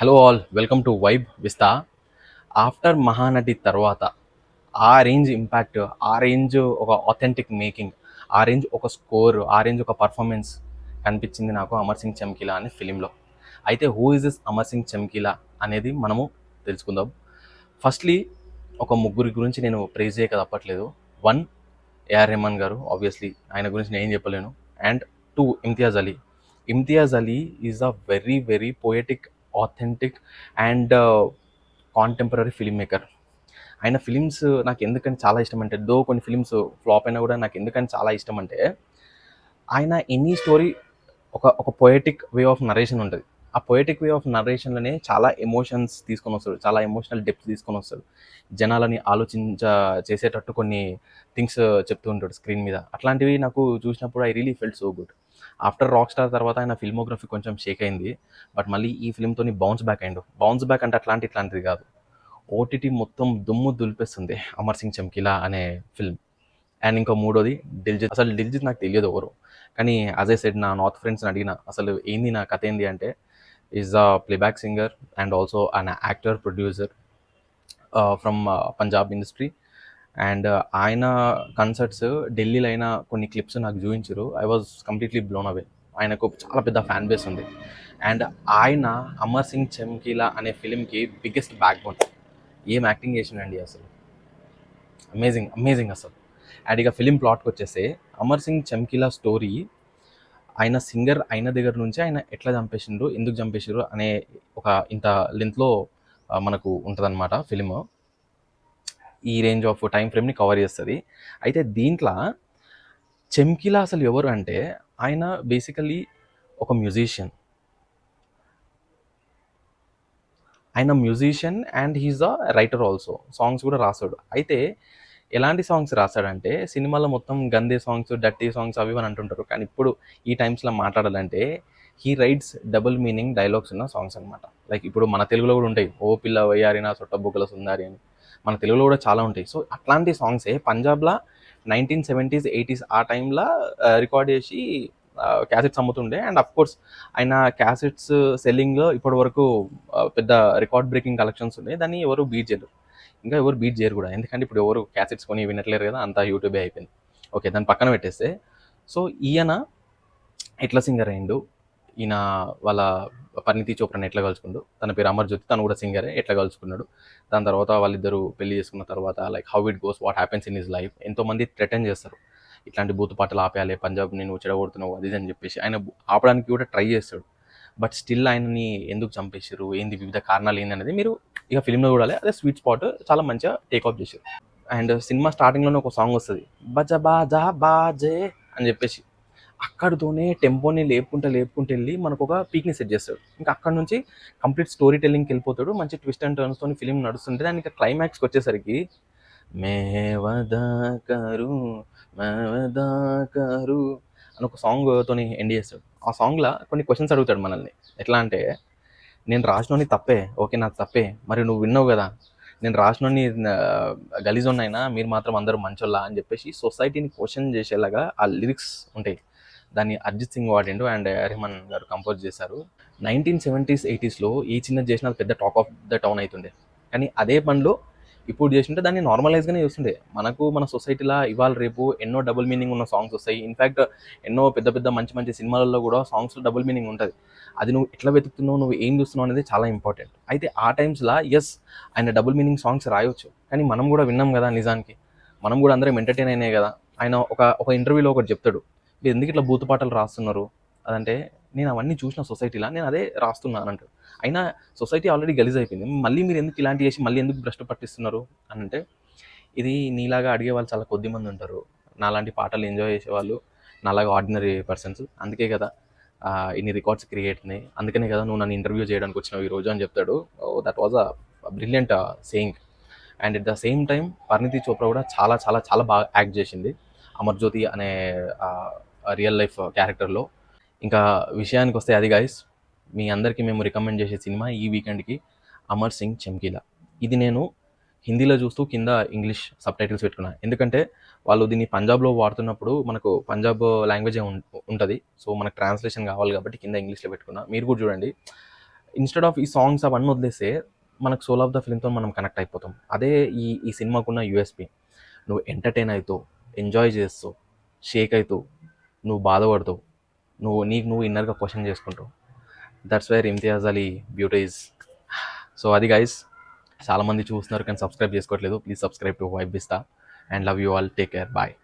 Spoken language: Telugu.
Hello all, welcome to Vibe Vista. After Mahanati తర్వాత ఆ రేంజ్ ఇంపాక్ట్, ఆ రేంజ్ ఒక ఆథెంటిక్ మేకింగ్, ఆ రేంజ్ ఒక స్కోర్, ఆ రేంజ్ ఒక పర్ఫార్మెన్స్ కనిపించింది నాకు అమర్ సింగ్ చమ్కీలా అనే ఫిలింలో. అయితే who is this Amar Singh Chamkila అనేది మనము తెలుసుకుందాం. ఫస్ట్లీ ఒక ముగ్గురి గురించి నేను ప్రైజ్ చేయక తప్పట్లేదు. వన్, ఏఆర్ రెహమాన్ గారు, ఆబ్వియస్లీ ఆయన గురించి నేను ఏం చెప్పలేను. And two, Imtiaz Ali. Imtiaz Ali is a very very poetic, authentic and contemporary film maker. ఆయన ఫిలిమ్స్ నాకు ఎందుకని చాలా ఇష్టం అంటే, కొన్ని ఫిలిమ్స్ ఫ్లాప్ అయినా కూడా నాకు ఎందుకని చాలా ఇష్టం అంటే, ఆయన ఎనీ స్టోరీ ఒక ఒక పొయటిక్ వే ఆఫ్ నరేషన్ ఉంటుంది. ఆ పొయటిక్ వే ఆఫ్ నరేషన్లోనే చాలా ఎమోషన్స్ తీసుకొని వస్తాడు, చాలా ఎమోషనల్ డెప్త్ తీసుకొని వస్తాడు, జనాలని చేసేటట్టు కొన్ని థింగ్స్ చెప్తూ ఉంటాడు స్క్రీన్ మీద. అట్లాంటివి నాకు చూసినప్పుడు I really felt so good. After rock star తర్వాత ఆయన ఫిల్మోగ్రఫీ కొంచెం షేక్ అయింది, బట్ మళ్ళీ ఈ ఫిల్మ్తో బౌన్స్ బ్యాక్ అయిండు. బౌన్స్ బ్యాక్ అంటే ఇట్లాంటిది కాదు, ఓటీటీ మొత్తం దుమ్ము దులిపేస్తుంది అమర్ సింగ్ చమ్కీలా అనే ఫిల్మ్. అండ్ ఇంకా మూడోది దిల్జిత్. అసలు దిల్జిత్ నాకు తెలియదు ఎవరు, కానీ యాజ్ ఐ సెడ్, నా నార్త్ ఫ్రెండ్స్ని అడిగిన అసలు ఏంది నా కథ ఏంది అంటే, is a playback singer and also an actor producer from Punjab industry. And ఆయన కన్సర్ట్స్ ఢిల్లీలో అయిన కొన్ని క్లిప్స్ నాకు చూపించారు. I was completely blown away. ఆయనకు చాలా పెద్ద ఫ్యాన్ బేస్ ఉంది. అండ్ ఆయన అమర్ సింగ్ చమ్కీలా అనే ఫిలింకి బిగ్గెస్ట్ బ్యాక్ బోన్. ఏం యాక్టింగ్ చేసిండండి అసలు, అమేజింగ్ అమేజింగ్ అసలు. అండ్ ఇక ఫిలిం ప్లాట్కి వచ్చేస్తే, అమర్ సింగ్ చమ్కీలా స్టోరీ ఆయన సింగర్ అయిన దగ్గర నుంచి ఆయన ఎట్లా చంపేసిండ్రు, ఎందుకు చంపేసిండ్రు అనే ఒక ఇంత లెంత్లో మనకు ఉంటుందన్నమాట ఫిలిం. ఈ రేంజ్ ఆఫ్ టైం ఫ్రేమ్ని కవర్ చేస్తుంది. అయితే దీంట్లో చమ్కీలా అసలు ఎవరు అంటే, ఆయన బేసికల్లీ ఒక మ్యూజిషియన్. ఆయన musician and he's a writer also. Songs కూడా రాస్తాడు. అయితే ఎలాంటి సాంగ్స్ రాస్తాడంటే, సినిమాలో మొత్తం గందే సాంగ్స్, డర్టీ సాంగ్స్ అవి అని అంటుంటారు, కానీ ఇప్పుడు ఈ టైమ్స్లో మాట్లాడాలంటే he writes double meaning dialogues ఉన్న సాంగ్స్ అనమాట. లైక్ ఇప్పుడు మన తెలుగులో కూడా ఉంటాయి, ఓ పిల్ల వయ్యారి నా సొట్ట బుగ్గల సుందారి అని. మన తెలుగులో కూడా చాలా ఉంటాయి. సో అట్లాంటి సాంగ్సే పంజాబ్లో 1970s 80s ఆ టైంలో రికార్డ్ చేసి క్యాసెట్స్ అమ్ముతుండే. అండ్ అఫ్ కోర్స్ ఆయన క్యాసెట్స్ సెల్లింగ్లో ఇప్పటి వరకు పెద్ద రికార్డ్ బ్రేకింగ్ కలెక్షన్స్ ఉన్నాయి. దాన్ని ఎవరు బీట్ చేయలేరు, ఇంకా ఎవరు బీట్ చేయరు కూడా, ఎందుకంటే ఇప్పుడు ఎవరు క్యాసెట్స్ కొని వినట్లేరు కదా, అంతా యూట్యూబే అయిపోయింది. ఓకే, దాన్ని పక్కన పెట్టేస్తే, సో ఈయన ఎట్లా సింగర్ అయిండు, ఈయన వాళ్ళ పరిణితి చోప్రాని ఎట్లా కలుసుకుండు, తన పేరు అమర్జ్యోతి, తను కూడా సింగరే, ఎట్లా కలుసుకున్నాడు, దాని తర్వాత వాళ్ళిద్దరూ పెళ్లి చేసుకున్న తర్వాత like how it goes, what happens in his life. ఎంతోమంది థ్రెటన్ చేస్తారు, ఇట్లాంటి బూతు పాటలు ఆపేయాలి, పంజాబ్ నేను చెడగొడుతున్నావు అది అని చెప్పేసి. ఆయన ఆపడానికి కూడా ట్రై చేస్తాడు, బట్ స్టిల్ ఆయనని ఎందుకు చంపేసారు, ఏంది వివిధ కారణాలు ఏంది అనేది మీరు ఇక ఫిలింలో చూడాలి. అదే స్వీట్ స్పాట్ చాలా మంచిగా టేక్ఆఫ్ చేశారు. అండ్ సినిమా స్టార్టింగ్లోనే ఒక సాంగ్ వస్తుంది, బజ బాజా బాజే అని చెప్పేసి. అక్కడితోనే టెంపోని లేపుకుంటూ వెళ్ళి మనకు ఒక పీక్ని సెట్ చేస్తాడు. ఇంకా అక్కడ నుంచి కంప్లీట్ స్టోరీ టెల్లింగ్కి వెళ్ళిపోతాడు. మంచి ట్విస్ట్ అండ్ టర్న్స్తో ఫిలిం నడుస్తుంటే, దాని ఇంకా క్లైమాక్స్కి వచ్చేసరికి మే వదా కరు వదా కరు అని ఒక సాంగ్తో ఎండ్ చేస్తాడు. ఆ సాంగ్లో కొన్ని క్వశ్చన్స్ అడుగుతాడు మనల్ని. ఎట్లా అంటే, నేను రాసినోని తప్పే, ఓకే నాకు తప్పే, మరి నువ్వు విన్నావు కదా, నేను రాసినోని గలీజున్నైనా మీరు మాత్రం అందరూ మంచోళ్ళా అని చెప్పేసి సొసైటీని క్వశ్చన్ చేసేలాగా ఆ లిరిక్స్ ఉంటాయి. దాన్ని అరిజిత్ సింగ్ వాడిండు అండ్ రెహమాన్ గారు కంపోజ్ చేశారు. 1970s 80sలో ఏ చిన్నది చేసినా పెద్ద టాక్ ఆఫ్ ద టౌన్ అవుతుండే, కానీ అదే పనిలో ఇప్పుడు చేస్తుంటే దాన్ని నార్మలైజ్గానే చూస్తుండే. మనకు మన సొసైటీలో ఇవాళ రేపు ఎన్నో డబుల్ మీనింగ్ ఉన్న సాంగ్స్ వస్తాయి. ఇన్ఫ్యాక్ట్ ఎన్నో పెద్ద పెద్ద మంచి మంచి సినిమాలలో కూడా సాంగ్స్లో డబుల్ మీనింగ్ ఉంటుంది. అది నువ్వు ఎట్లా వెతుకుతున్నావు, నువ్వు ఏం చూస్తున్నావు అనేది చాలా ఇంపార్టెంట్. అయితే ఆ టైమ్స్లో ఎస్, ఆయన డబుల్ మీనింగ్ సాంగ్స్ రాయొచ్చు, కానీ మనం కూడా విన్నాం కదా, నిజానికి మనం కూడా అందరం ఎంటర్టైన్ అయినాయి కదా. ఆయన ఒక ఇంటర్వ్యూలో ఒకటి చెప్తాడు, మీరు ఎందుకు ఇట్లా బూతు పాటలు రాస్తున్నారు అదంటే, నేను అవన్నీ చూసిన సొసైటీలో, నేను అదే రాస్తున్నాను అంటాడు. అయినా సొసైటీ ఆల్రెడీ గలీజ్ అయిపోయింది, మళ్ళీ మీరు ఎందుకు ఇలాంటి చేసి మళ్ళీ ఎందుకు భ్రష్టు పట్టిస్తున్నారు అని అంటే, ఇది నీలాగా అడిగే వాళ్ళు చాలా కొద్ది మంది ఉంటారు, నాలాంటి పాటలు ఎంజాయ్ చేసేవాళ్ళు నాలాగా ఆర్డినరీ పర్సన్స్, అందుకే కదా ఇన్ని రికార్డ్స్ క్రియేట్ అయినాయి, అందుకనే కదా నువ్వు నన్ను ఇంటర్వ్యూ చేయడానికి వచ్చినావు ఈరోజు అని చెప్తాడు. That was a brilliant saying. And at the same time పరిణితి చోప్రా కూడా చాలా చాలా చాలా బాగా యాక్ట్ చేసింది అమర్జ్యోతి అనే రియల్ లైఫ్ క్యారెక్టర్లో. ఇంకా విషయానికి వస్తే అది గైస్, మీ అందరికీ మేము రికమెండ్ చేసే సినిమా ఈ వీకెండ్కి అమర్ సింగ్ చమ్కీలా. ఇది నేను హిందీలో చూస్తూ కింద ఇంగ్లీష్ సబ్ టైటిల్స్ పెట్టుకున్నాను, ఎందుకంటే వాళ్ళు దీన్ని పంజాబ్లో వాడుతున్నప్పుడు మనకు పంజాబ్ లాంగ్వేజే ఉంటుంది, సో మనకు ట్రాన్స్లేషన్ కావాలి కాబట్టి కింద ఇంగ్లీష్లో పెట్టుకున్నా. మీరు కూడా చూడండి, ఇన్‌స్టెడ్ ఆఫ్ ఈ సాంగ్స్ అవన్నీ వదిలేస్తే మనకు సోల్ ఆఫ్ ద ఫిల్మ్‌తో మనం కనెక్ట్ అయిపోతాం. అదే ఈ ఈ సినిమాకున్న యూఎస్‌పీ. నువ్వు ఎంటర్‌టైన్ అయితావు, ఎంజాయ్ చేస్తావు, షేక్ అయితావు, నువ్వు బాధపడతావు, నీకు నువ్వు ఇన్నర్‌గా క్వెషన్ చేసుకుంటావు. That's where Imtiaz Ali beauty is. So అది గైస్, చాలామంది చూస్తున్నారు కానీ సబ్స్క్రైబ్ చేసుకోవట్లేదు. Please subscribe to Vibe Vista and love you all. Take care. Bye.